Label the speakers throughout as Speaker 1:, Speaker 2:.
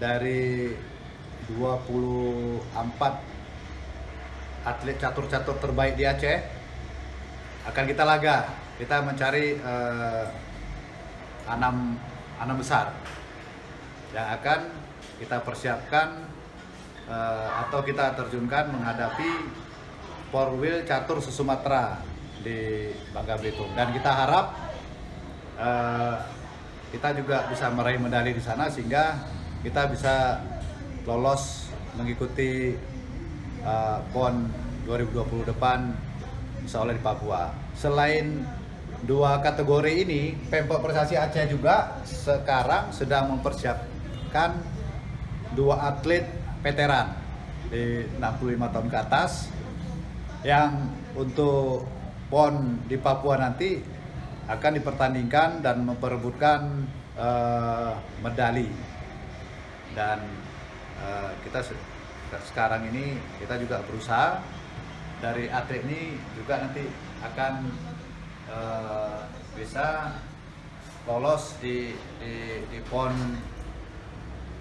Speaker 1: dari 24 atlet catur-catur terbaik di Aceh akan kita laga. Kita mencari 6 besar yang akan kita persiapkan atau kita terjunkan menghadapi Porwil Catur se-Sumatera di Bangka Belitung, dan kita harap kita juga bisa meraih medali di sana sehingga kita bisa lolos mengikuti PON 2020 depan insya Allah di Papua. Selain 2 kategori ini, Pemkot Prestasi Aceh juga sekarang sedang mempersiapkan 2 atlet veteran di 65 tahun ke atas yang untuk PON di Papua nanti akan dipertandingkan dan memperebutkan medali. Dan kita sekarang ini kita juga berusaha dari atlet ini juga nanti akan bisa lolos di PON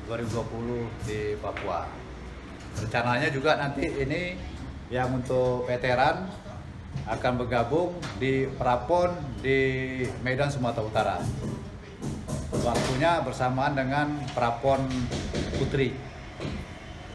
Speaker 1: 2020 di Papua. Rencananya juga nanti ini yang untuk veteran akan bergabung di Prapon di Medan, Sumatera Utara. Waktunya bersamaan dengan Prapon Putri.